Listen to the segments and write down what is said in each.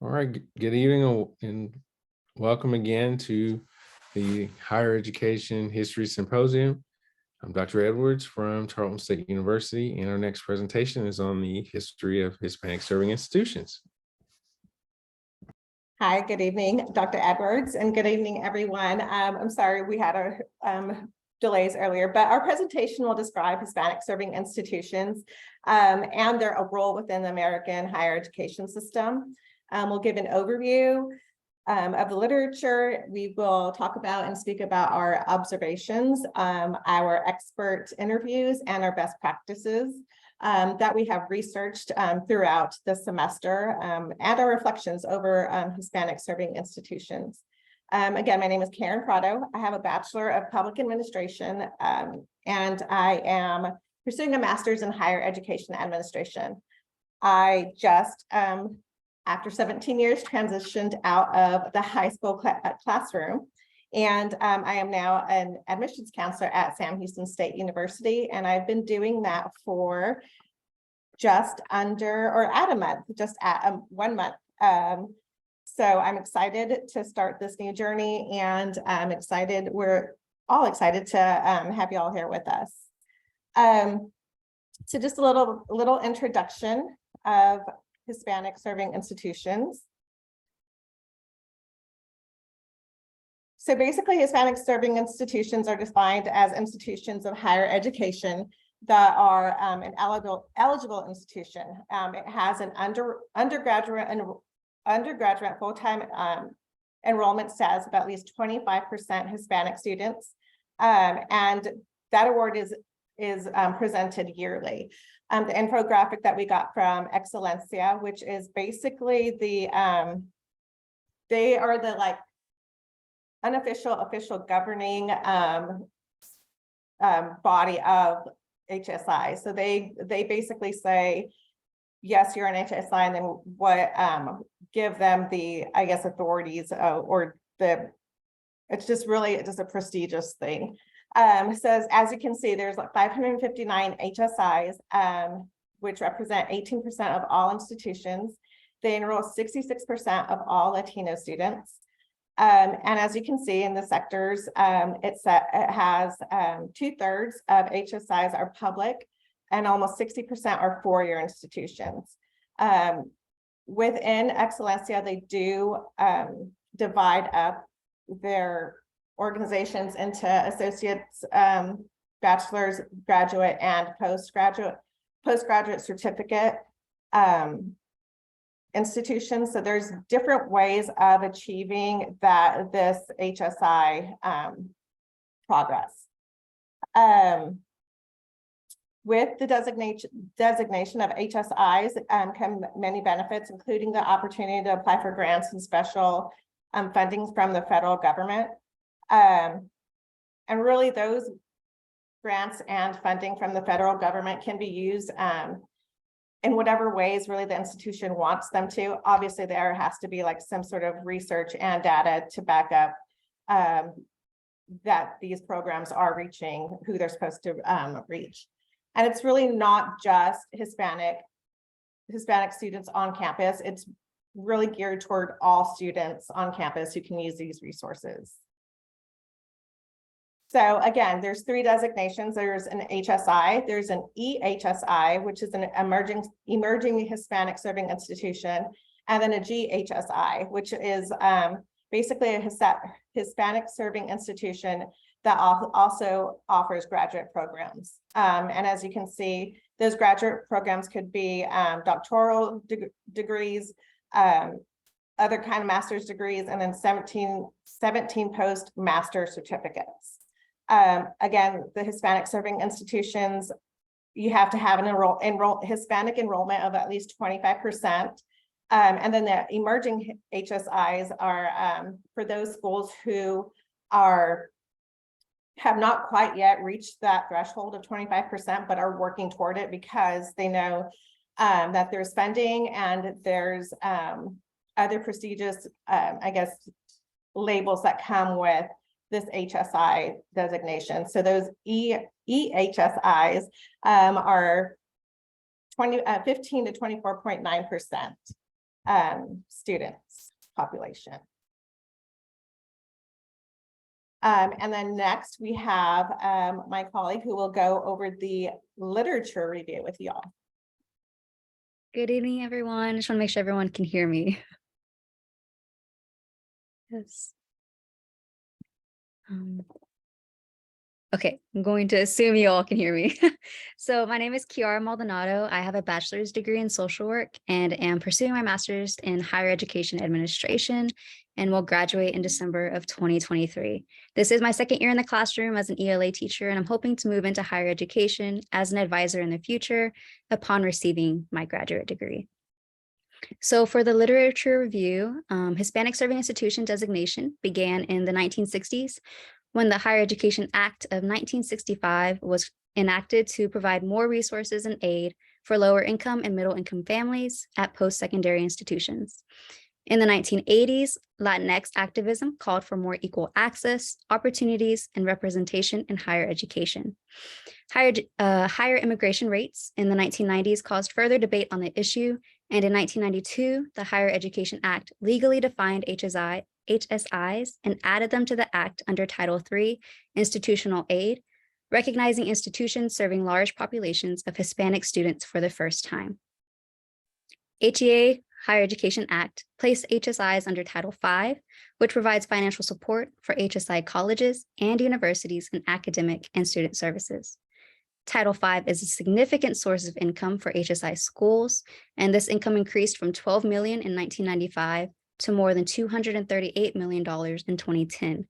All right, good evening and welcome again to the Higher Education History Symposium. I'm Dr. Edwards from Tarleton State University, and our next presentation is on the history of Hispanic serving institutions. Hi, good evening, Dr. Edwards, and good evening, everyone. I'm sorry we had our delays earlier, but our presentation will describe Hispanic serving institutions and their role within the American higher education system. We'll give an overview of the literature. We will talk about and speak about our observations, our expert interviews, and our best practices that we have researched throughout the semester, and our reflections over Hispanic serving institutions. Again, my name is Kiara Prado. I have a Bachelor of Public Administration, and I am pursuing a master's in higher education administration. I just, after 17 years, transitioned out of the high school classroom. And I am now an admissions counselor at Sam Houston State University. And I've been doing that for just under, or at a month, just at 1 month. So I'm excited to start this new journey, and I'm excited, we're all excited to have you all here with us. So just a little introduction of Hispanic serving institutions. So basically, Hispanic serving institutions are defined as institutions of higher education that are an eligible institution. It has an undergraduate full-time enrollment status of at least 25% Hispanic students, and that award is presented yearly. The infographic that we got from Excelencia, which is basically the they are the official governing body of HSI. So they basically say, yes, you're an HSI, and then what give them the, I guess, authorities or it's just a prestigious thing. Says, as you can see, there's 559 HSIs, which represent 18% of all institutions. They enroll 66% of all Latino students. And as you can see in the sectors, it has 2/3 of HSIs are public, and almost 60% are four-year institutions. Within Excelencia, they do divide up their organizations into associates, bachelor's, graduate, and postgraduate certificate institutions. So there's different ways of achieving this HSI progress. With the designation of HSIs come many benefits, including the opportunity to apply for grants and special funding from the federal government. And really, those grants and funding from the federal government can be used in whatever ways really the institution wants them to. Obviously, there has to be some sort of research and data to back up that these programs are reaching who they're supposed to reach. And it's really not just Hispanic students on campus. It's really geared toward all students on campus who can use these resources. So again, there's 3 designations. There's an HSI, there's an EHSI, which is an emerging Hispanic serving institution, and then a GHSI, which is basically a Hispanic serving institution that also offers graduate programs. And as you can see, those graduate programs could be doctoral degrees, other kind of master's degrees, and then 17 post-master certificates. Again, the Hispanic serving institutions, you have to have an Hispanic enrollment of at least 25%. And then the emerging HSIs are for those schools who have not quite yet reached that threshold of 25%, but are working toward it because they know that there's funding and there's other prestigious, I guess, labels that come with this HSI designation. So those EHSIs are 15 to 24.9%. students population. And then next we have my colleague who will go over the literature review with y'all. Good evening, everyone. Just want to make sure everyone can hear me. Yes. Okay, I'm going to assume you all can hear me. So my name is Kiara Maldonado. I have a bachelor's degree in social work and am pursuing my master's in higher education administration and will graduate in December of 2023. This is my second year in the classroom as an ELA teacher, and I'm hoping to move into higher education as an advisor in the future upon receiving my graduate degree. So for the literature review, Hispanic Serving Institution designation began in the 1960s when the Higher Education Act of 1965 was enacted to provide more resources and aid for lower income and middle income families at post-secondary institutions. In the 1980s, Latinx activism called for more equal access, opportunities, and representation in higher education. Higher immigration rates in the 1990s caused further debate on the issue, and in 1992, the Higher Education Act legally defined HSIs and added them to the Act under Title III, Institutional Aid, recognizing institutions serving large populations of Hispanic students for the first time. HEA Higher Education Act placed HSIs under Title V, which provides financial support for HSI colleges and universities in academic and student services. Title V is a significant source of income for HSI schools, and this income increased from $12 million in 1995 to more than $238 million in 2010.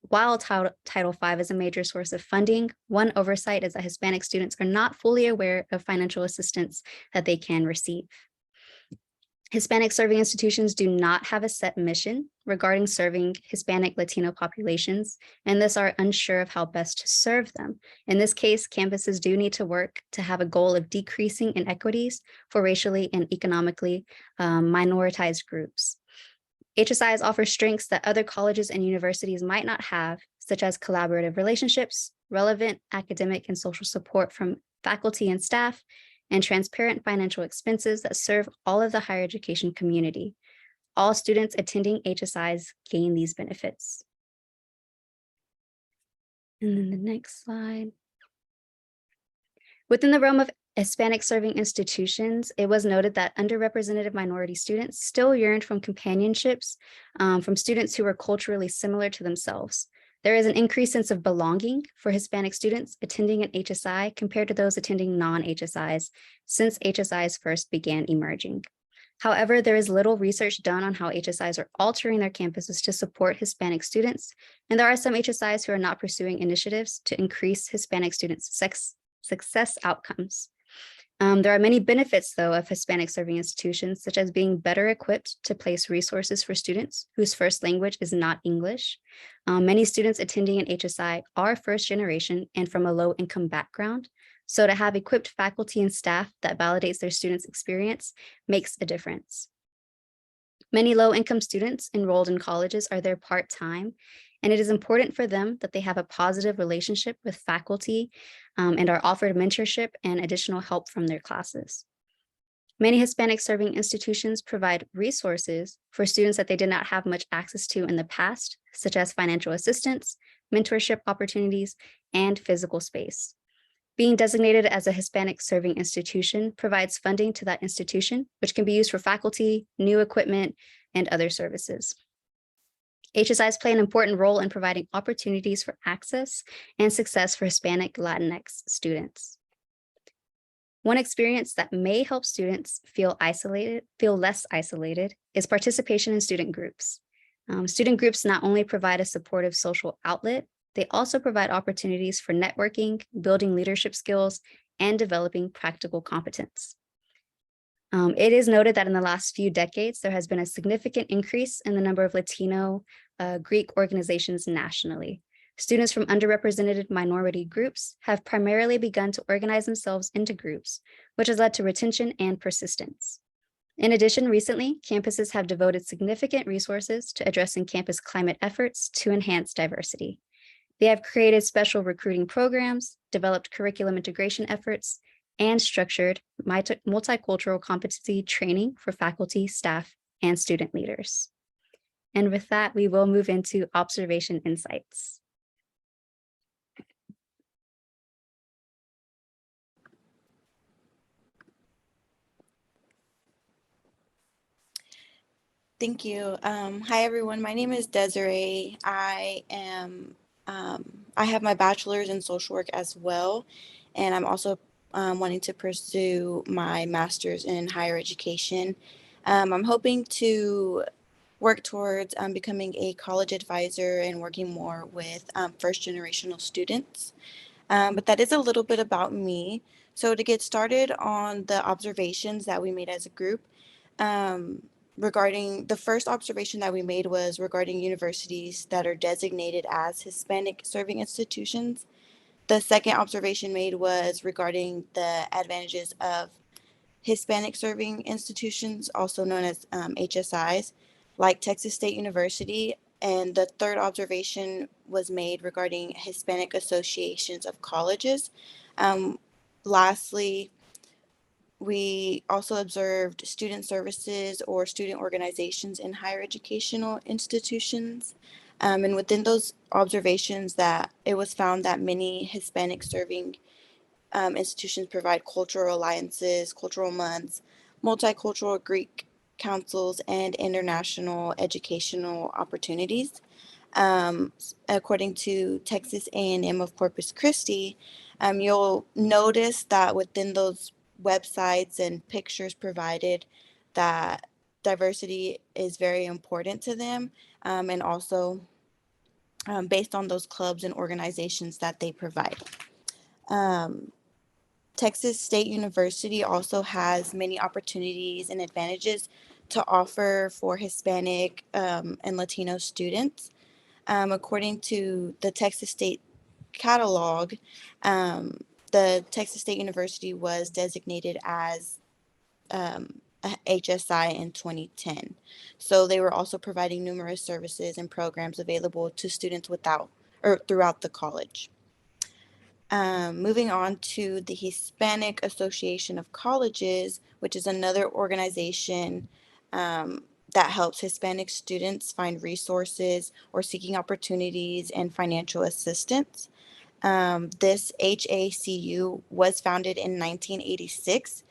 While Title V is a major source of funding, one oversight is that Hispanic students are not fully aware of financial assistance that they can receive. Hispanic serving institutions do not have a set mission regarding serving Hispanic Latino populations, and thus are unsure of how best to serve them. In this case, campuses do need to work to have a goal of decreasing inequities for racially and economically minoritized groups. HSIs offer strengths that other colleges and universities might not have, such as collaborative relationships, relevant academic and social support from faculty and staff, and transparent financial expenses that serve all of the higher education community. All students attending HSIs gain these benefits. And then the next slide. Within the realm of Hispanic serving institutions, it was noted that underrepresented minority students still yearned from companionships from students who were culturally similar to themselves. There is an increased sense of belonging for Hispanic students attending an HSI compared to those attending non-HSIs since HSIs first began emerging. However, there is little research done on how HSIs are altering their campuses to support Hispanic students, and there are some HSIs who are not pursuing initiatives to increase Hispanic students' success outcomes. There are many benefits, though, of Hispanic serving institutions, such as being better equipped to place resources for students whose first language is not English. Many students attending an HSI are first generation and from a low income background. So to have equipped faculty and staff that validates their students' experience makes a difference. Many low income students enrolled in colleges are there part-time, and it is important for them that they have a positive relationship with faculty and are offered mentorship and additional help from their classes. Many Hispanic serving institutions provide resources for students that they did not have much access to in the past, such as financial assistance, mentorship opportunities, and physical space. Being designated as a Hispanic serving institution provides funding to that institution, which can be used for faculty, new equipment, and other services. HSIs play an important role in providing opportunities for access and success for Hispanic Latinx students. One experience that may help students feel less isolated is participation in student groups. Student groups not only provide a supportive social outlet, they also provide opportunities for networking, building leadership skills, and developing practical competence. It is noted that in the last few decades, there has been a significant increase in the number of Latino Greek organizations nationally. Students from underrepresented minority groups have primarily begun to organize themselves into groups, which has led to retention and persistence. In addition, recently, campuses have devoted significant resources to addressing campus climate efforts to enhance diversity. They have created special recruiting programs, developed curriculum integration efforts, and structured multicultural competency training for faculty, staff, and student leaders. And with that, we will move into observation insights. Thank you. Hi, everyone. My name is Desiree. I have my bachelor's in social work as well, and I'm also wanting to pursue my master's in higher education. I'm hoping to work towards becoming a college advisor and working more with first generational students. But that is a little bit about me. So to get started on the observations that we made as a group, um, regarding the first observation that we made was regarding universities that are designated as Hispanic serving institutions. The second observation made was regarding the advantages of Hispanic serving institutions, also known as HSIs, like Texas State University. And the third observation was made regarding Hispanic associations of colleges. Um, Lastly, we also observed student services or student organizations in higher educational institutions. And within those observations, that it was found that many Hispanic serving institutions provide cultural alliances, cultural months, multicultural Greek councils, and international educational opportunities. According to Texas A&M of Corpus Christi, you'll notice that within those websites and pictures provided, that diversity is very important to them, and also based on those clubs and organizations that they provide. Um, Texas State University also has many opportunities and advantages to offer for Hispanic and Latino students. According to the Texas State catalog, the Texas State University was designated as a HSI in 2010. So they were also providing numerous services and programs available to students without or throughout the college. Moving on to the Hispanic Association of Colleges, which is another organization that helps Hispanic students find resources or seeking opportunities and financial assistance. This HACU was founded in 1986,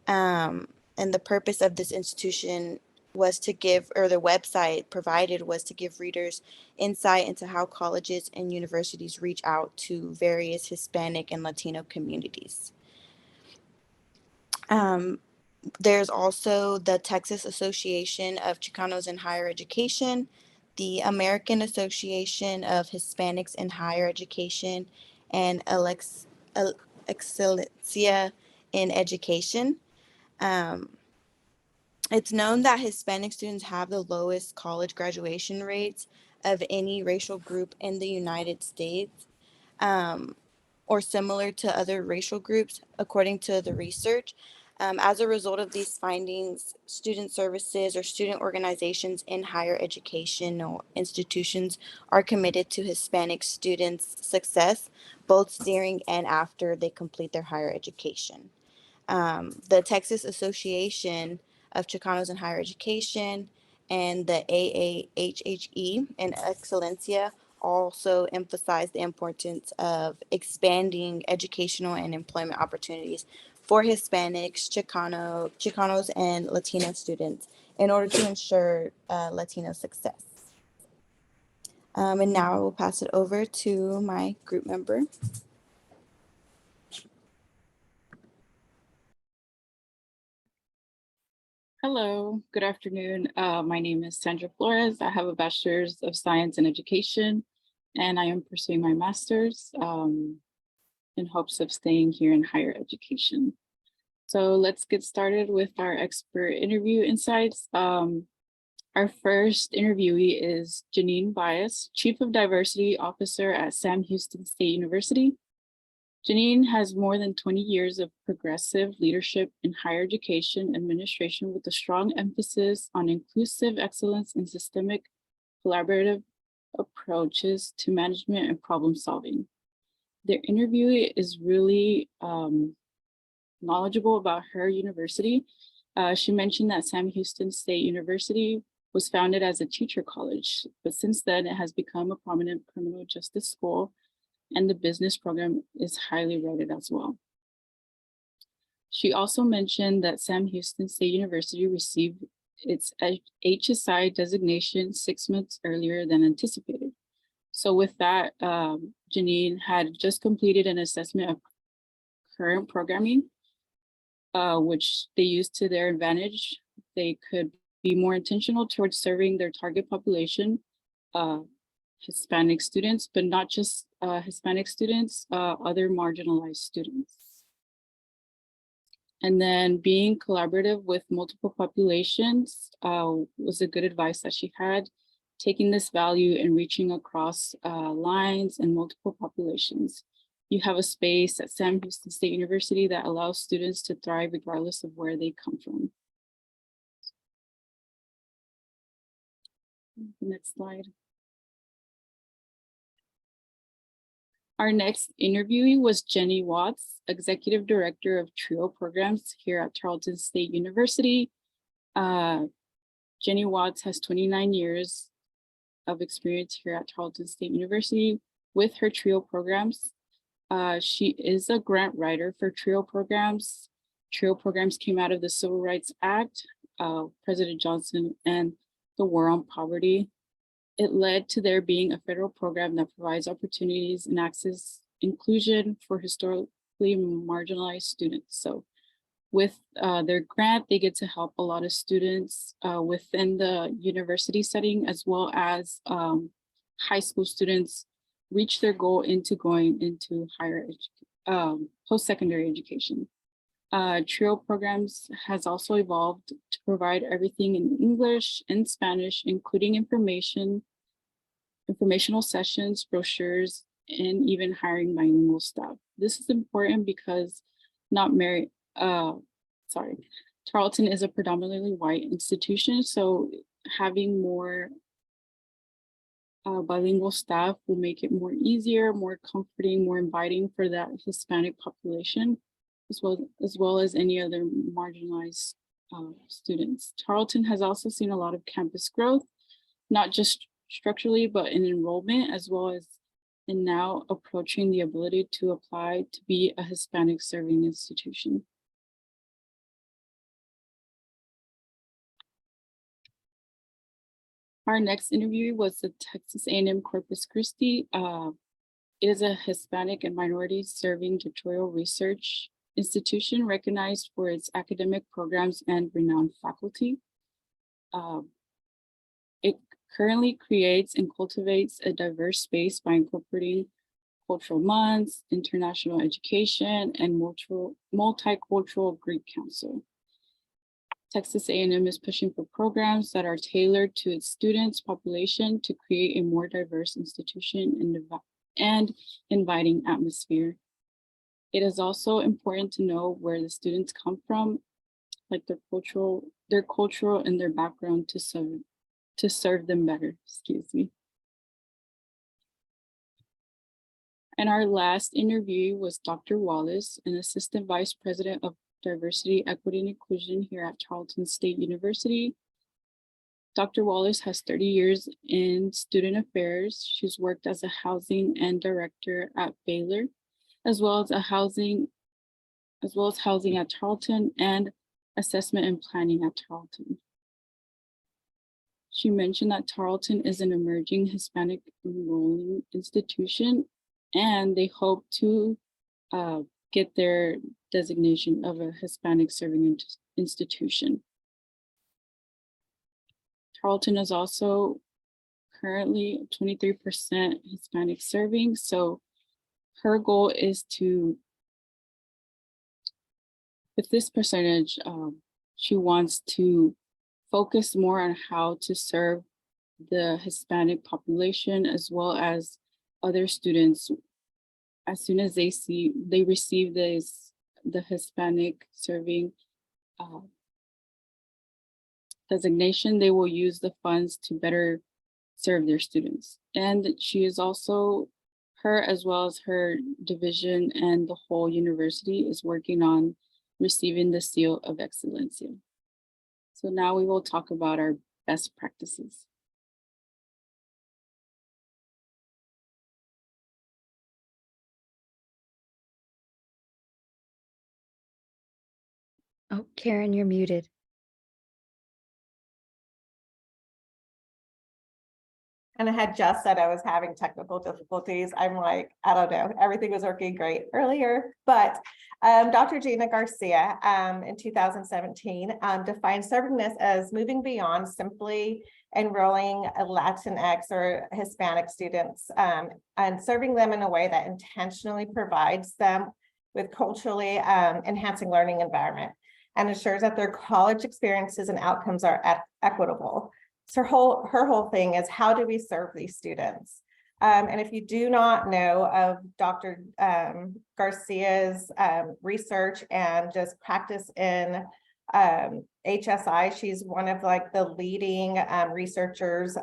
and the purpose of this institution was to give, or the website provided was to give readers insight into how colleges and universities reach out to various Hispanic and Latino communities. There's also the Texas Association of Chicanos in Higher Education, the American Association of Hispanics in Higher Education, and Excellencia in Education. Um, It's known that Hispanic students have the lowest college graduation rates of any racial group in the United States, um, or similar to other racial groups, according to the research. As a result of these findings, student services or student organizations in higher educational institutions are committed to Hispanic students' success, both during and after they complete their higher education. The Texas Association of Chicanos in Higher Education and the AAHHE and Excellencia also emphasize the importance of expanding educational and employment opportunities for Hispanics, Chicanos, and Latino students in order to ensure Latino success. And now I will pass it over to my group member. Hello, good afternoon. My name is Sandra Flores. I have a bachelor's of science in education, and I am pursuing my master's in hopes of staying here in higher education. So let's get started with our expert interview insights. Our first interviewee is Janine Bias, Chief of Diversity Officer at Sam Houston State University. Janine has more than 20 years of progressive leadership in higher education administration with a strong emphasis on inclusive excellence and systemic collaborative approaches to management and problem solving. Their interview is really knowledgeable about her university. She mentioned that Sam Houston State University was founded as a teacher college, but since then it has become a prominent criminal justice school, and the business program is highly rated as well. She also mentioned that Sam Houston State University received its HSI designation 6 months earlier than anticipated. So with that, Janine had just completed an assessment of current programming, which they used to their advantage. They could be more intentional towards serving their target population, Hispanic students, but not just Hispanic students, other marginalized students. And then being collaborative with multiple populations was a good advice that she had, taking this value and reaching across lines and multiple populations. You have a space at Sam Houston State University that allows students to thrive regardless of where they come from. Next slide. Our next interviewee was Jenny Watts, Executive Director of TRIO Programs here at Tarleton State University. Jenny Watts has 29 years of experience here at Tarleton State University with her TRIO programs. She is a grant writer for TRIO programs. TRIO programs came out of the Civil Rights Act, President Johnson, and the War on Poverty. It led to there being a federal program that provides opportunities and access inclusion for historically marginalized students. So with their grant, they get to help a lot of students within the university setting, as well as high school students reach their goal into going into higher post-secondary education. TRIO programs has also evolved to provide everything in English and Spanish, including informational sessions, brochures, and even hiring bilingual staff. This is important because Tarleton is a predominantly white institution, so having more bilingual staff will make it more easier, more comforting, more inviting for that Hispanic population, as well as any other marginalized students. Tarleton has also seen a lot of campus growth, not just structurally, but in enrollment, as well as in now approaching the ability to apply to be a Hispanic serving institution. Our next interview was the Texas A&M Corpus Christi. It is a Hispanic and minority serving tutorial research institution recognized for its academic programs and renowned faculty. It currently creates and cultivates a diverse space by incorporating cultural months, international education, and multicultural Greek Council. Texas A&M is pushing for programs that are tailored to its students' population to create a more diverse institution and inviting atmosphere. It is also important to know where the students come from, like their cultural and their background to serve them better, excuse me. And our last interview was Dr. Wallace, an Assistant Vice President of Diversity, Equity, and Inclusion here at Tarleton State University. Dr. Wallace has 30 years in student affairs. She's worked as a housing and director at Baylor, as well as housing at Tarleton and assessment and planning at Tarleton. She mentioned that Tarleton is an emerging Hispanic enrolling institution, and they hope to get their designation of a Hispanic serving institution. Tarleton is also currently 23% Hispanic serving, so her goal is to, with this percentage, she wants to focus more on how to serve the Hispanic population as well as other students. As soon as they receive the Hispanic serving designation, they will use the funds to better serve their students. And she is also, her as well as her division and the whole university is working on receiving the seal of Excellencia. So now we will talk about our best practices. Oh, Karen, you're muted. And I had just said I was having technical difficulties. I'm like, I don't know, everything was working great earlier. But Dr. Gina Garcia in 2017 defined servingness as moving beyond simply enrolling a Latinx or Hispanic students and serving them in a way that intentionally provides them with culturally enhancing learning environment and ensures that their college experiences and outcomes are equitable. So her whole thing is, how do we serve these students? And if you do not know of Dr. Garcia's research and just practice in HSI, she's one of like the leading researchers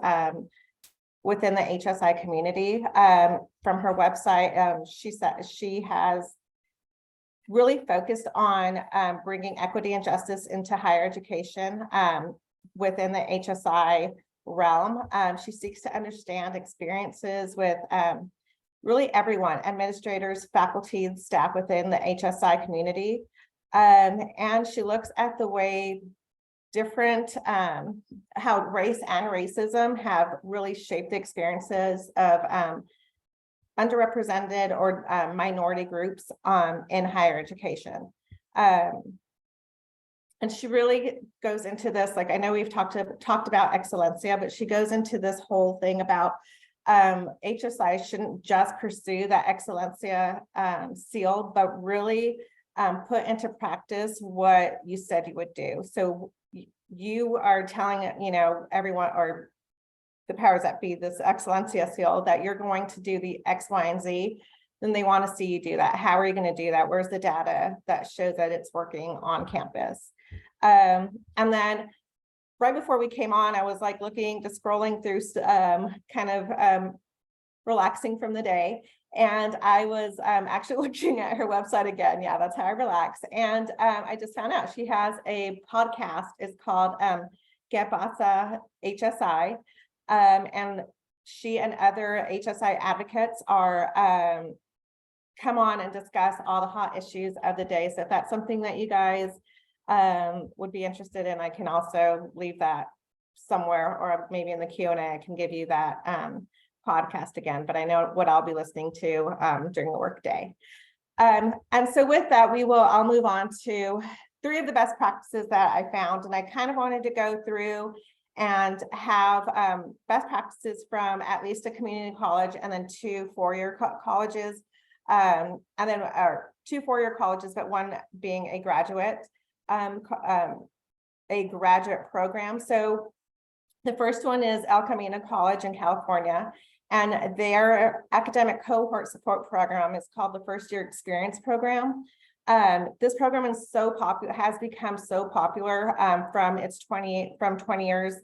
within the HSI community. From her website, she said she has really focused on bringing equity and justice into higher education within the HSI realm. She seeks to understand experiences with really everyone, administrators, faculty, staff within the HSI community. And she looks at the way different, how race and racism have really shaped the experiences of underrepresented or minority groups in higher education. And she really goes into this, like, I know we've talked about Excellencia, but she goes into this whole thing about HSI shouldn't just pursue that Excellencia seal, but really put into practice what you said you would do. So you are telling, you know, everyone or the powers that be, this Excellencia seal, that you're going to do the X, Y, and Z, then they want to see you do that. How are you going to do that? Where's the data that shows that it's working on campus? And then right before we came on, I was like looking, just scrolling through, kind of relaxing from the day. And I was actually looking at her website again. Yeah, that's how I relax. And I just found out she has a podcast. It's called Que Pasa HSI. And she and other HSI advocates are come on and discuss all the hot issues of the day. So if that's something that you guys would be interested in, I can also leave that somewhere, or maybe in the Q&A, I can give you that podcast again, but I know what I'll be listening to during the workday. And so with that, I'll move on to 3 of the best practices that I found. And I kind of wanted to go through and have best practices from at least a community college and then 2 four-year colleges, and then 2 four-year colleges, but one being a graduate program. So the first one is El Camino College in California, and their academic cohort support program is called the First Year Experience Program. This program is so popular, has become so popular from 20 years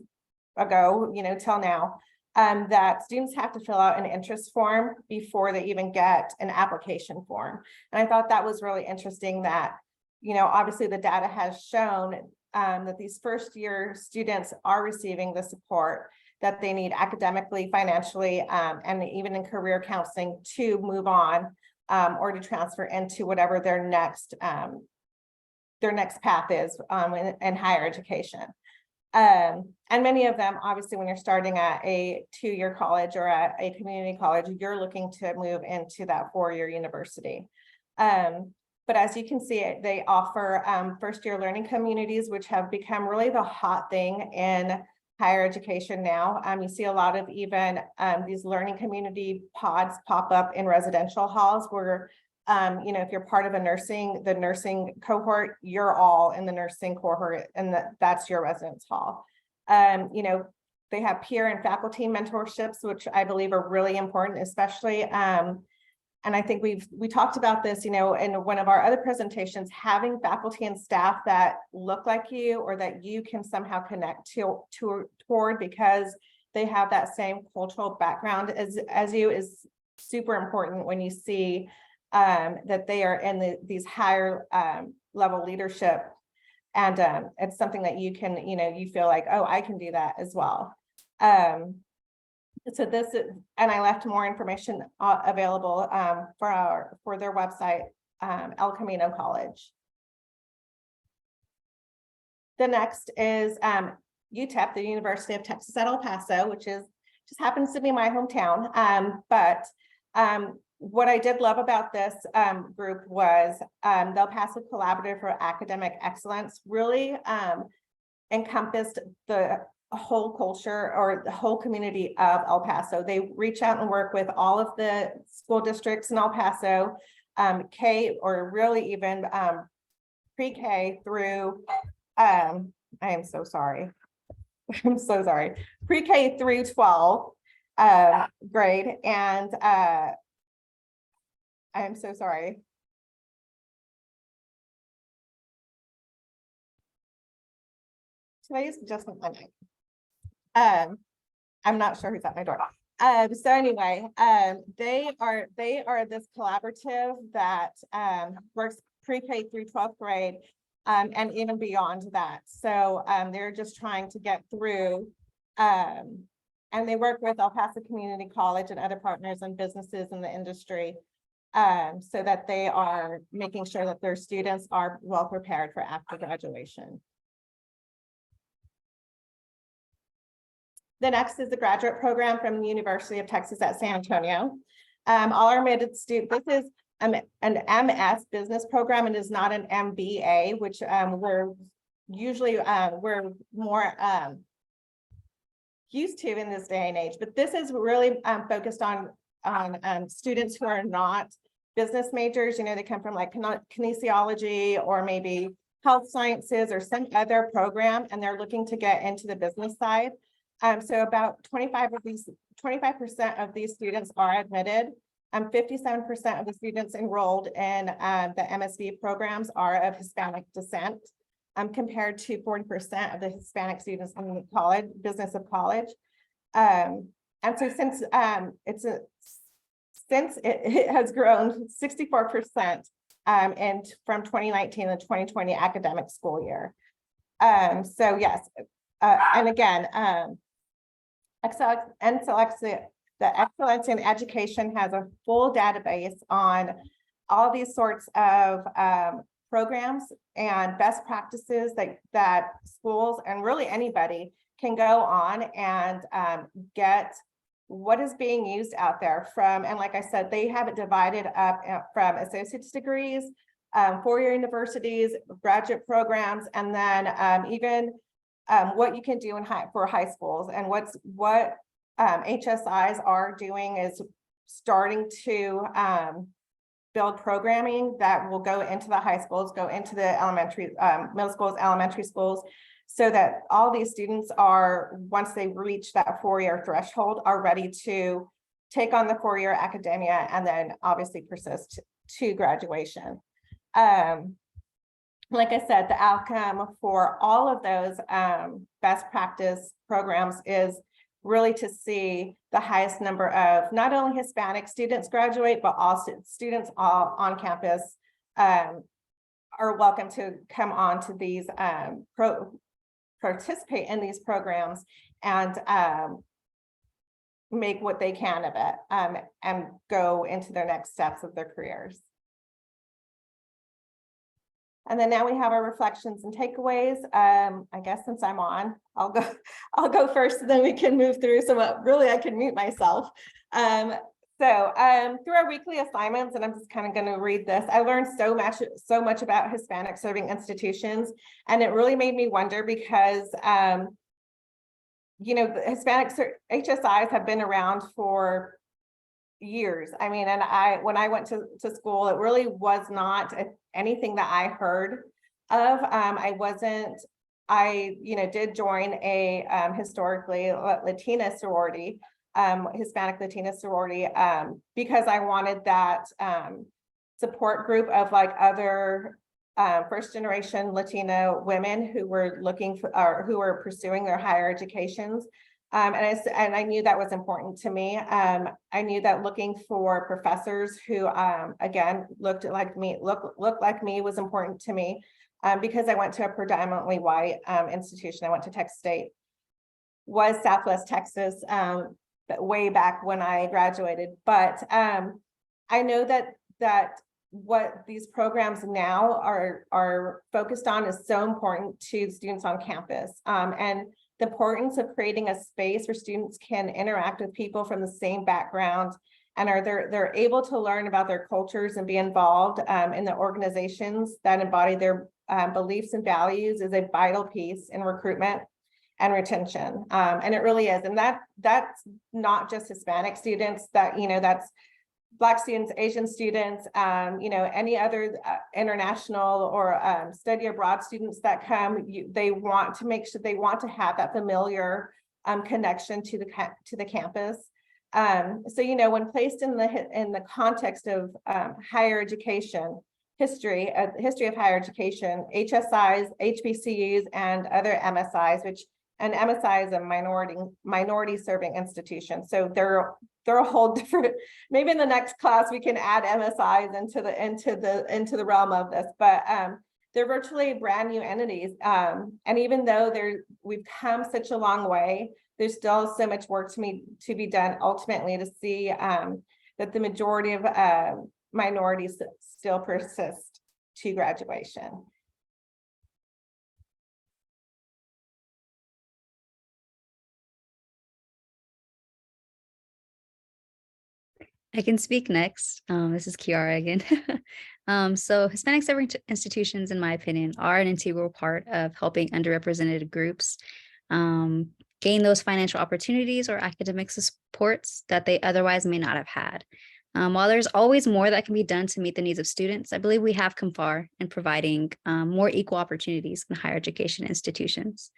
ago, you know, till now, that students have to fill out an interest form before they even get an application form. And I thought that was really interesting that, you know, obviously the data has shown that these first year students are receiving the support that they need academically, financially, and even in career counseling to move on or to transfer into whatever their next path is in higher education. And many of them, obviously, when you're starting at a 2-year college or at a community college, you're looking to move into that 4-year university. But as you can see, they offer first-year learning communities, which have become really the hot thing in higher education now. You see a lot of even these learning community pods pop up in residential halls where, you know, if you're part of the nursing cohort, you're all in the nursing cohort, and that's your residence hall. You know, they have peer and faculty mentorships, which I believe are really important, especially, and I think we talked about this, you know, in one of our other presentations, having faculty and staff that look like you or that you can somehow connect toward because they have that same cultural background as you is super important when you see that they are in these higher level leadership. And it's something that you can, you feel like, oh, I can do that as well. So this is, and I left more information available for their website, El Camino College. The next is UTEP, the University of Texas at El Paso, which is just happens to be my hometown. But what I did love about this group was the El Paso Collaborative for Academic Excellence really encompassed the whole culture or the whole community of El Paso. They reach out and work with all of the school districts in El Paso, K or really even pre-K through, I am so sorry. I'm so sorry. Pre-K through 12 grade. And I am so sorry. Today's just my night. I'm not sure who's at my door. So anyway, they are this collaborative that works pre-K through 12th grade and even beyond that. So they're just trying to get through and they work with El Paso Community College and other partners and businesses in the industry so that they are making sure that their students are well prepared for after graduation. The next is the graduate program from the University of Texas at San Antonio. All our admitted students, this is an MS business program and is not an MBA, which we're usually we're more used to in this day and age. But this is really focused on students who are not business majors. They come from like kinesiology or maybe health sciences or some other program, and they're looking to get into the business side. So about 25% of these students are admitted. 57% of the students enrolled in the MSB programs are of Hispanic descent, compared to 40% of the Hispanic students in the college, business of college. And so since it has grown 64% and from 2019 to 2020 academic school year. So yes, and again, the Excellence in Education has a full database on all these sorts of programs and best practices that schools and really anybody can go on and get what is being used out there from, and like I said, they have it divided up from associate's degrees, four-year universities, graduate programs, and then even what you can do for high schools. And what HSIs are doing is starting to build programming that will go into the high schools, go into the elementary, middle schools, elementary schools, so that all these students are, once they reach that four-year threshold, are ready to take on the four-year academia and then obviously persist to graduation. Like I said, the outcome for all of those best practice programs is really to see the highest number of not only Hispanic students graduate, but also students all on campus are welcome to come on to these, participate in these programs and make what they can of it and go into their next steps of their careers. And then now we have our reflections and takeaways. I guess since I'm on, I'll go first, and then we can move through. So really, I can mute myself. So through our weekly assignments, and I'm just kind of going to read this, I learned so much about Hispanic serving institutions, and it really made me wonder because the Hispanic HSIs have been around for years. I mean, and when I went to school, it really was not anything that I heard of. I did join a historically Latina sorority, Hispanic Latina sorority, because I wanted that support group of like other first generation Latino women who were looking for, or who were pursuing their higher educations. And I knew that was important to me. I knew that looking for professors who, again, looked like me was important to me, because I went to a predominantly white institution. I went to Texas State, was Southwest Texas, but way back when I graduated. But I know that what these programs now are focused on is so important to the students on campus, and the importance of creating a space where students can interact with people from the same background and they're able to learn about their cultures and be involved in the organizations that embody their beliefs and values is a vital piece in recruitment and retention. And it really is. And that's not just Hispanic students, that's Black students, Asian students, any other international or study abroad students that come, they want to make sure they want to have that familiar connection to the campus. So, when placed in the context of higher education, history of higher education, HSIs, HBCUs, and other MSIs, and MSI is a minority serving institution. So they're a whole different, maybe in the next class we can add MSIs into the realm of this, but they're virtually brand new entities. And even though we've come such a long way, there's still so much work to be done ultimately to see that the majority of minorities still persist to graduation. I can speak next. This is Kiara again. So Hispanic-serving institutions, in my opinion, are an integral part of helping underrepresented groups gain those financial opportunities or academic supports that they otherwise may not have had. While there's always more that can be done to meet the needs of students, I believe we have come far in providing more equal opportunities in higher education institutions.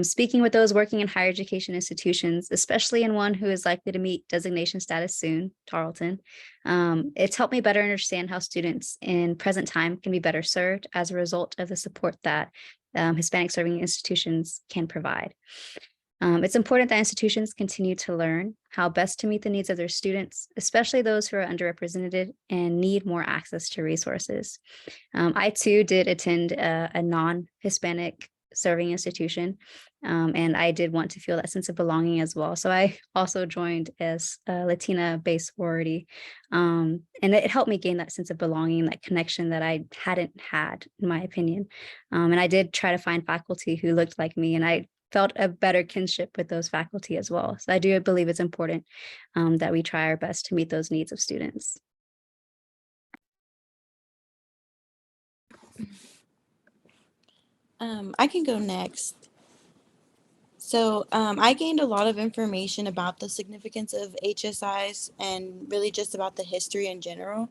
Speaking with those working in higher education institutions, especially in one who is likely to meet designation status soon, Tarleton, it's helped me better understand how students in present time can be better served as a result of the support that Hispanic serving institutions can provide. It's important that institutions continue to learn how best to meet the needs of their students, especially those who are underrepresented and need more access to resources. I too did attend a non-Hispanic serving institution, and I did want to feel that sense of belonging as well. So I also joined as a Latina-based sorority, and it helped me gain that sense of belonging, that connection that I hadn't had, in my opinion. And I did try to find faculty who looked like me, and I felt a better kinship with those faculty as well. So I do believe it's important that we try our best to meet those needs of students. I can go next. So I gained a lot of information about the significance of HSIs and really just about the history in general.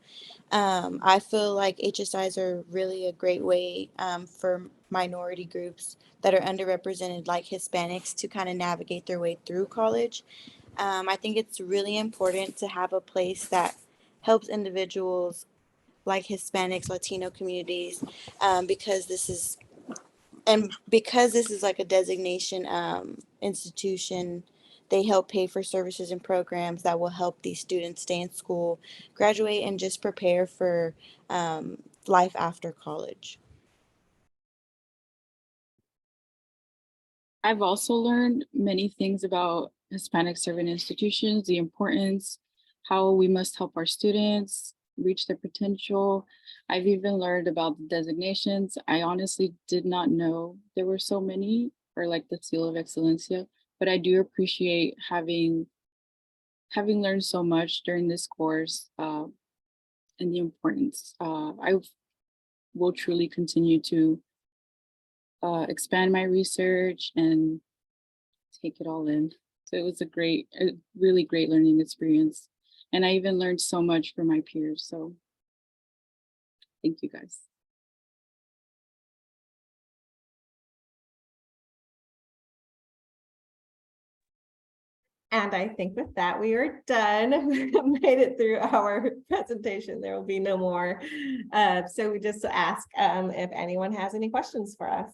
I feel like HSIs are really a great way for minority groups that are underrepresented, like Hispanics, to kind of navigate their way through college. I think it's really important to have a place that helps individuals like Hispanics, Latino communities, because this is like a designation institution. They help pay for services and programs that will help these students stay in school, graduate, and just prepare for life after college. I've also learned many things about Hispanic serving institutions, the importance, how we must help our students reach their potential. I've even learned about the designations. I honestly did not know there were so many, or like the Seal of Excelencia, but I do appreciate having learned so much during this course and the importance. I will truly continue to expand my research and take it all in. So it was a really great learning experience. And I even learned so much from my peers. So thank you guys. And I think with that, we are done. We made it through our presentation. There will be no more. So we just ask if anyone has any questions for us.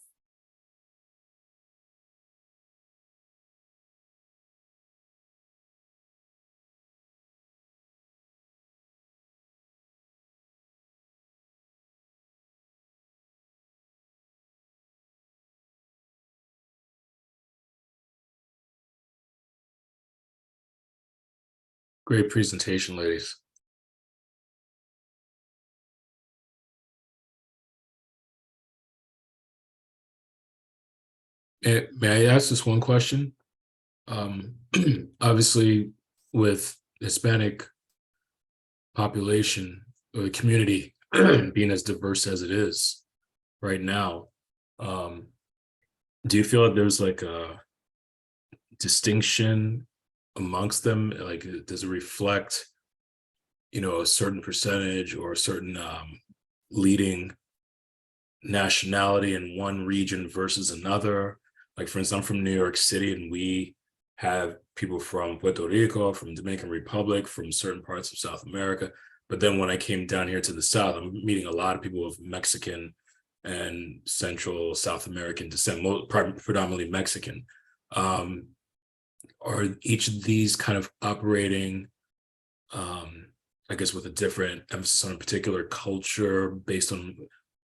Great presentation, ladies. May I ask this one question? Obviously, with Hispanic population or the community being as diverse as it is right now, do you feel like there's like a distinction amongst them? Like, does it reflect, a certain percentage or a certain leading nationality in one region versus another? Like, for instance, I'm from New York City, and we have people from Puerto Rico, from Dominican Republic, from certain parts of South America. But then when I came down here to the South, I'm meeting a lot of people of Mexican and Central South American descent, predominantly Mexican. Are each of these kind of operating, I guess, with a different emphasis on a particular culture based on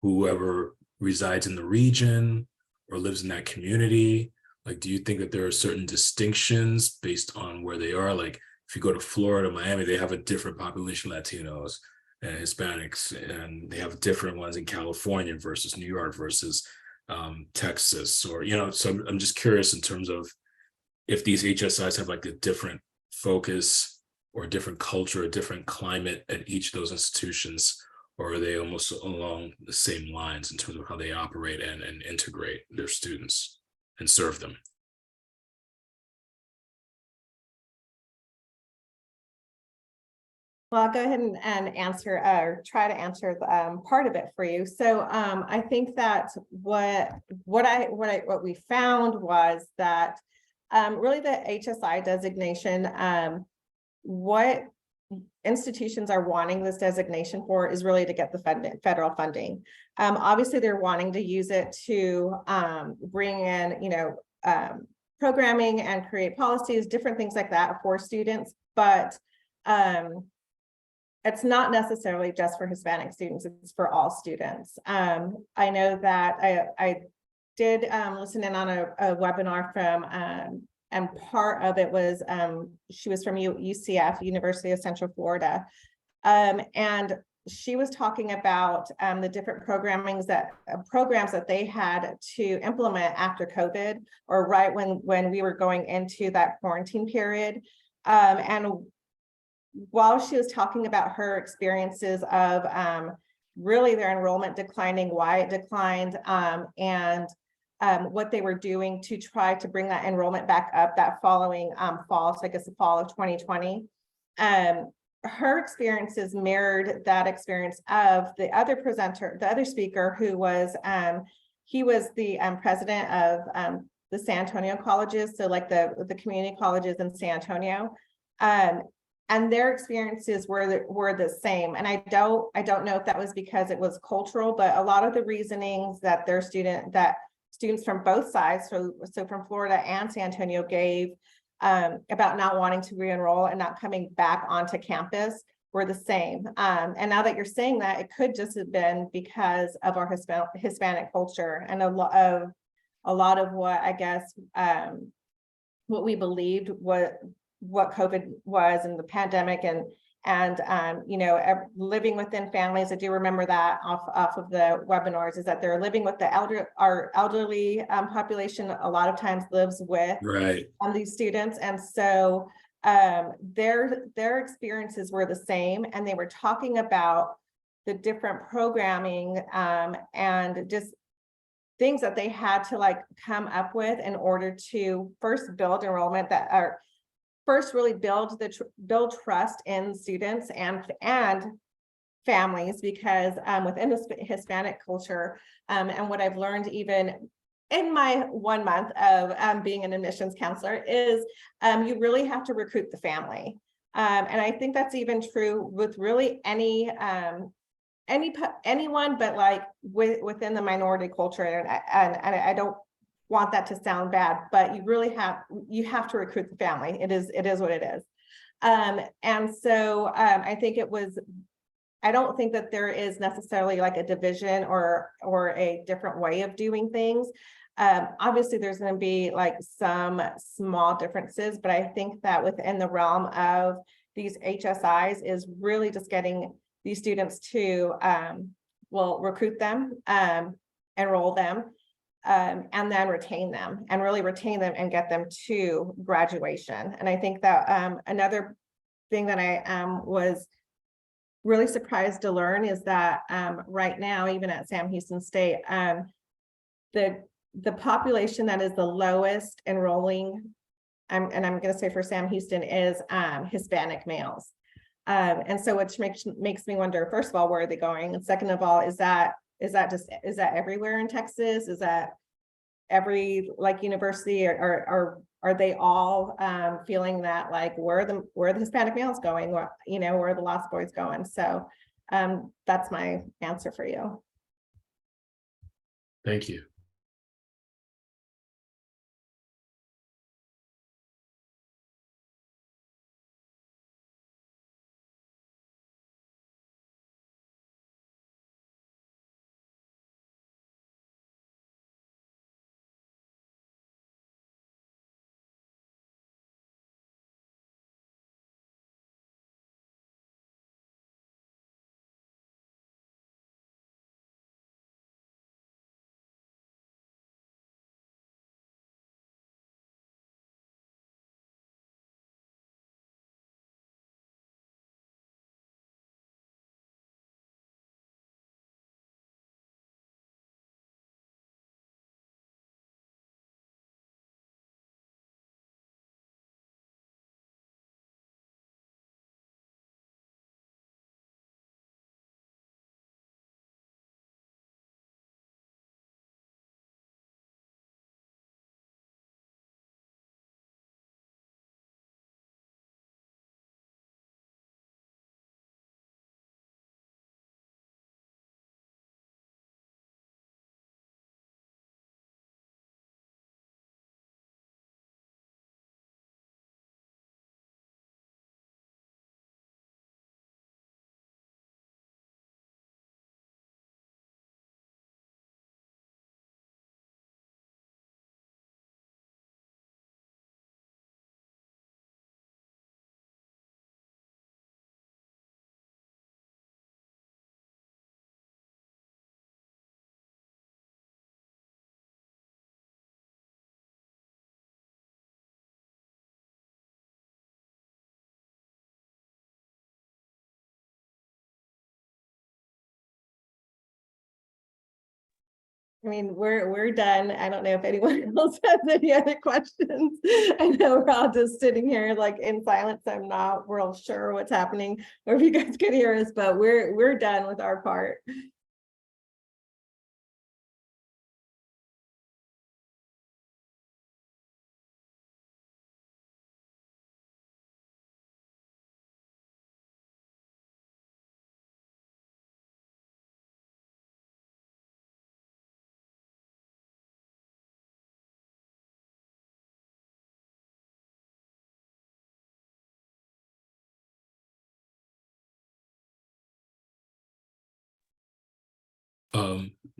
whoever resides in the region or lives in that community? Like, do you think that there are certain distinctions based on where they are? Like, if you go to Florida, Miami, they have a different population, Latinos and Hispanics, and they have different ones in California versus New York versus Texas, or, so I'm just curious in terms of if these HSIs have like a different focus or a different culture, a different climate at each of those institutions, or are they almost along the same lines in terms of how they operate and integrate their students and serve them? Well, I'll go ahead and answer or try to answer part of it for you. So I think that what we found was that really the HSI designation, what institutions are wanting this designation for is really to get the federal funding. Obviously, they're wanting to use it to bring in, programming and create policies, different things like that for students, but it's not necessarily just for Hispanic students, it's for all students. I know that I did listen in on a webinar from, and part of it was, she was from UCF, University of Central Florida. And she was talking about the different programs that they had to implement after COVID, or right when we were going into that quarantine period. And while she was talking about her experiences of really their enrollment declining, why it declined, and what they were doing to try to bring that enrollment back up that following fall, so I guess the fall of 2020. Her experiences mirrored that experience of the other speaker, who was, he was the president of the San Antonio colleges, so like the community colleges in San Antonio. And their experiences were the same. And I don't know if that was because it was cultural, but a lot of the reasonings that students from both sides, so from Florida and San Antonio, gave about not wanting to re-enroll and not coming back onto campus were the same. And now that you're saying that, it could just have been because of our Hispanic culture, and a lot of what, I guess, what we believed what COVID was and the pandemic, and living within families. I do remember that off of the webinars, is that they're living with our elderly population a lot of times lives with these students. And so their experiences were the same, and they were talking about the different programming and just things that they had to like come up with in order to first build enrollment first really build trust in students and families, because within the Hispanic culture, and what I've learned even in my 1 month of being an admissions counselor is you really have to recruit the family. And I think that's even true with really anyone, but like within the minority culture. And I don't want that to sound bad, but you have to recruit the family. It is what it is. And so I think I don't think that there is necessarily like a division or a different way of doing things. Obviously there's going to be like some small differences, but I think that within the realm of these HSIs is really just getting these students to, recruit them, enroll them, and then retain them and get them to graduation. And I think that another thing that I was really surprised to learn is that right now, even at Sam Houston State, the population that is the lowest enrolling, and I'm going to say for Sam Houston, is Hispanic males. And so which makes me wonder, first of all, where are they going? And second of all, is that everywhere in Texas? Is that every like university, or are they all feeling that like where are the Hispanic males going? Where are the Lost Boys going? So that's my answer for you. Thank you. I mean, we're done. I don't know if anyone else has any other questions. I know we're all just sitting here like in silence. I'm not real sure what's happening or if you guys can hear us, but we're done with our part.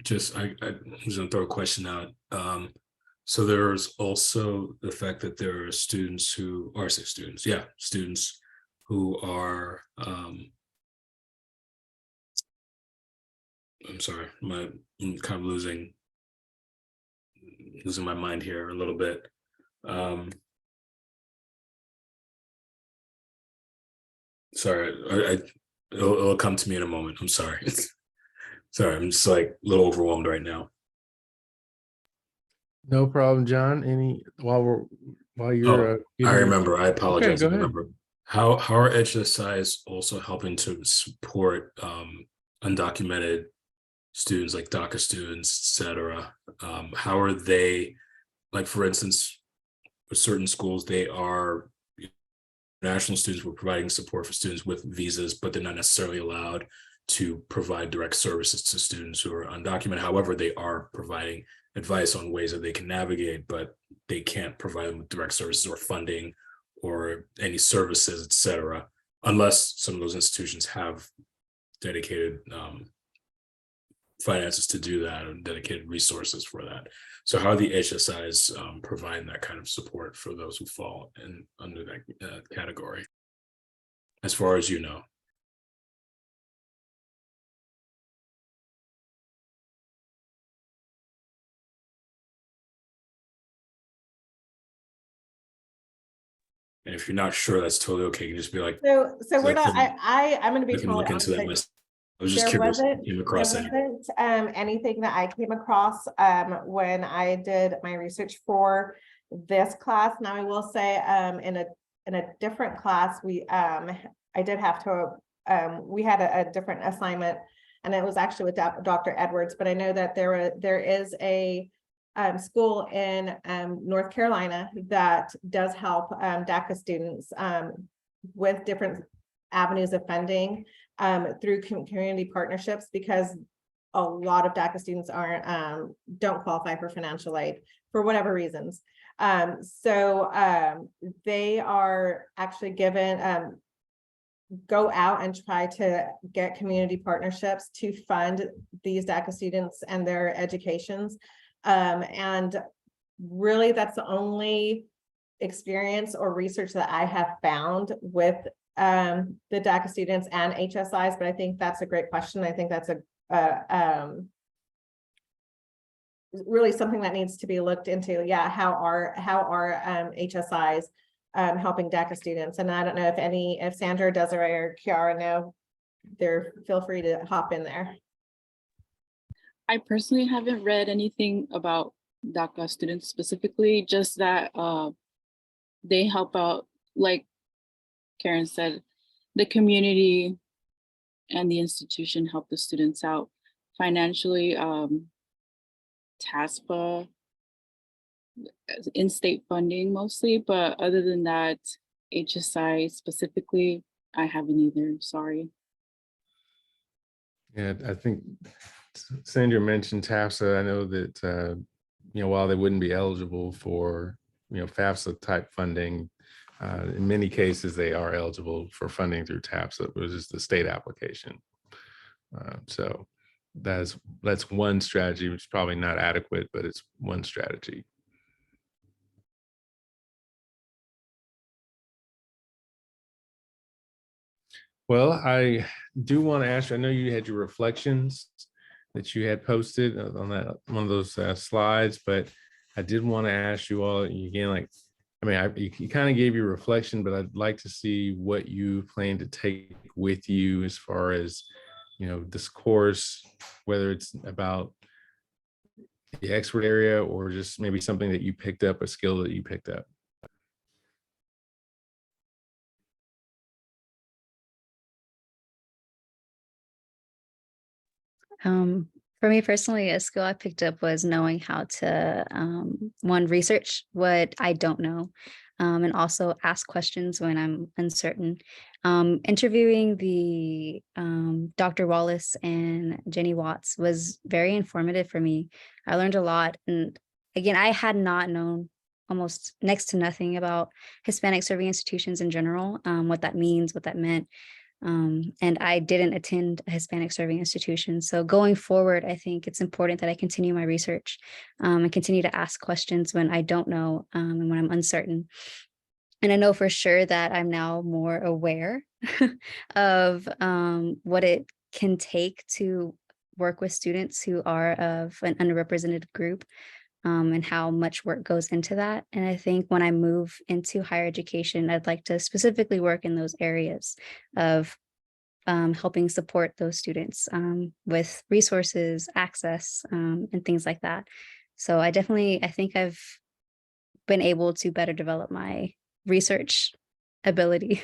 Just I was gonna throw a question out. So there's also the fact that there are students who are students who are I'm sorry, I'm kind of losing my mind here a little bit. Sorry, it'll come to me in a moment. I'm sorry. Sorry, I'm just like a little overwhelmed right now. No problem, John. While you're I remember. I apologize. Okay, I go ahead. remember. How are HSIs also helping to support undocumented students like DACA students, etc.? How are they, like for instance, for certain schools, they are international students were providing support for students with visas, but they're not necessarily allowed to provide direct services to students who are undocumented. However, they are providing advice on ways that they can navigate, but they can't provide them with direct services or funding or any services, etc., unless some of those institutions have dedicated finances to do that and dedicated resources for that. So how are the HSIs providing that kind of support for those who fall under that category? as far as you know. And if you're not sure, that's totally okay. You can just be like, So we're I not, can- I'm going to be I can totally look into that honest. myself. I was just There curious if wasn't, you came there across any. wasn't anything that I came across when I did my research for this class. Now I will say in a different class, I did have to we had a different assignment, and it was actually with Dr. Edwards, but I know that there is a school in North Carolina that does help DACA students with different avenues of funding through community partnerships, because a lot of DACA students don't qualify for financial aid for whatever reasons. So they are actually given go out and try to get community partnerships to fund these DACA students and their educations. And really, that's the only experience or research that I have found with the DACA students and HSIs, but I think that's a great question. I think that's really something that needs to be looked into. Yeah, how are HSIs helping DACA students? And I don't know if Sandra, Desiree, or Kiara know, feel free to hop in there. I personally haven't read anything about DACA students specifically, just that they help out, like Karen said, the community and the institution help the students out financially. TASPA, in-state funding mostly, but other than that, HSI specifically, I haven't either, sorry. Yeah, I think Sandra mentioned TAFSA. I know that, while they wouldn't be eligible for, FAFSA type funding, in many cases, they are eligible for funding through TAFSA, which is the state application. So that's one strategy, which is probably not adequate, but it's one strategy. Well, I do want to ask you, I know you had your reflections that you had posted on that one of those slides, but I did want to ask you all again, you kind of gave your reflection, but I'd like to see what you plan to take with you as far as, this course, whether it's about the expert area or just maybe something that you picked up, a skill that you picked up. For me personally, a skill I picked up was knowing how to, one, research what I don't know, and also ask questions when I'm uncertain. Interviewing the Dr. Wallace and Jenny Watts was very informative for me. I learned a lot. And again, I had not known almost next to nothing about Hispanic serving institutions in general, what that means, what that meant. And I didn't attend a Hispanic serving institution. So going forward, I think it's important that I continue my research and continue to ask questions when I don't know and when I'm uncertain. And I know for sure that I'm now more aware of what it can take to work with students who are of an underrepresented group. And how much work goes into that. And I think when I move into higher education, I'd like to specifically work in those areas of helping support those students with resources, access, and things like that. So I think I've been able to better develop my research ability.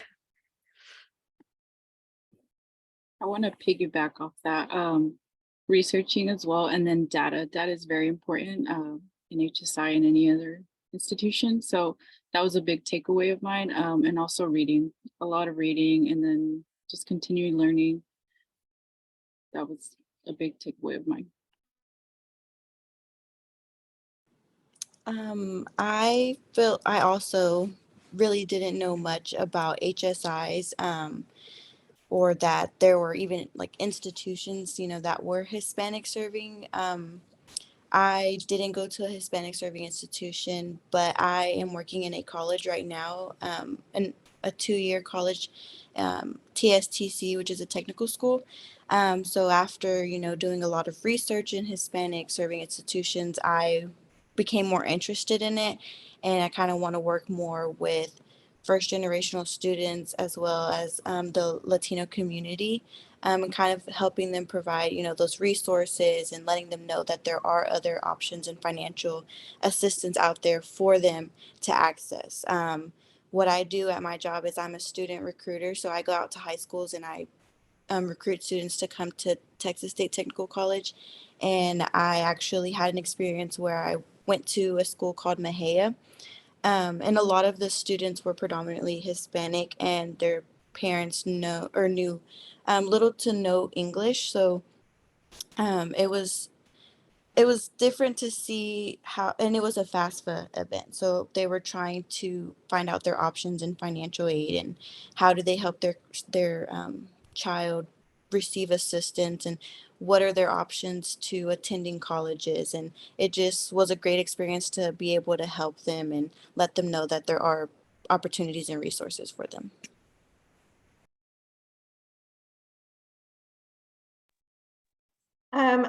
I want to piggyback off that. Researching as well, and then data is very important in HSI and any other institution. So that was a big takeaway of mine, and also reading, a lot of reading, and then just continuing learning. That was a big takeaway of mine. I also really didn't know much about HSIs, or that there were even like institutions, that were Hispanic serving. I didn't go to a Hispanic serving institution, but I am working in a college right now, and a 2-year college, TSTC, which is a technical school. So after, doing a lot of research in Hispanic serving institutions, I became more interested in it. And I kind of want to work more with first generational students as well as the Latino community, and kind of helping them provide, those resources and letting them know that there are other options and financial assistance out there for them to access. What I do at my job is I'm a student recruiter. So I go out to high schools and I recruit students to come to Texas State Technical College. And I actually had an experience where I went to a school called Mejia. And a lot of the students were predominantly Hispanic, and their parents knew little to no English. So it was different to see how, and it was a FAFSA event. So they were trying to find out their options in financial aid and how do they help their child receive assistance, and what are their options to attending colleges. And it just was a great experience to be able to help them and let them know that there are opportunities and resources for them.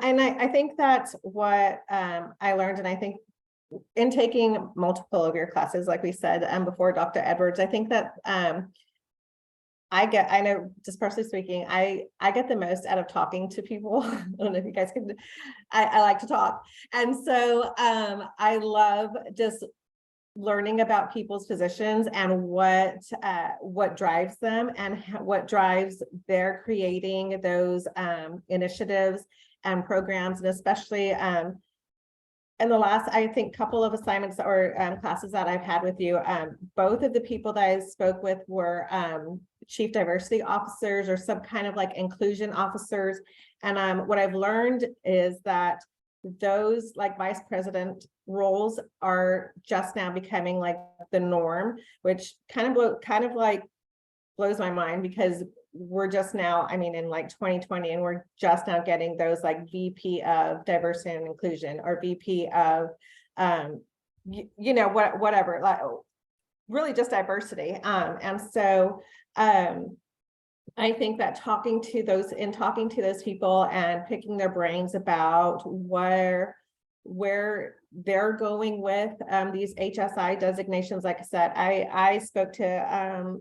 And I think that's what I learned, and I think in taking multiple of your classes, like we said before, Dr. Edwards, I think that I know, just personally speaking, I get the most out of talking to people. I don't know if you guys can, I like to talk. And so I love just learning about people's positions and what drives them and what drives their creating those initiatives and programs, and especially in the last, I think, couple of assignments or classes that I've had with you, both of the people that I spoke with were chief diversity officers or some kind of like inclusion officers. And what I've learned is that those like vice president roles are just now becoming like the norm, which kind of like blows my mind, because we're just now, I mean, in like 2020, and we're just now getting those like VP of diversity and inclusion or VP of, whatever, like really just diversity. And so I think that talking to those people and picking their brains about where they're going with these HSI designations. Like I said, I spoke to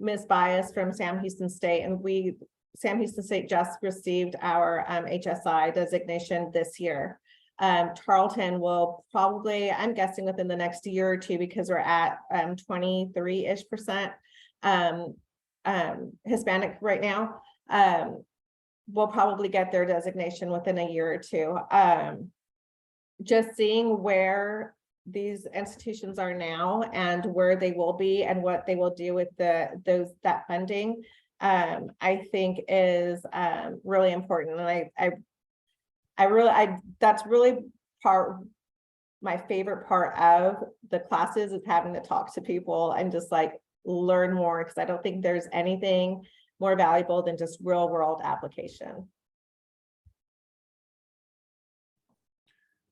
Ms. Bias from Sam Houston State, and Sam Houston State just received our HSI designation this year. Tarleton will probably, I'm guessing within the next year or two, because we're at 23-ish% Hispanic right now, will probably get their designation within a year or two. Just seeing where these institutions are now and where they will be and what they will do with that funding, I think is really important. And that's really my favorite part of the classes is having to talk to people and just like learn more, because I don't think there's anything more valuable than just real world application.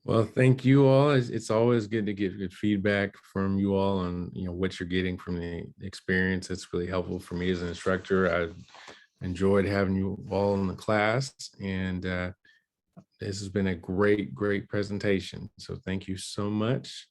Well, thank you all. It's always good to get good feedback from you all on what you're getting from the experience. It's really helpful for me as an instructor. I enjoyed having you all in the class, and this has been a great presentation. So thank you so much.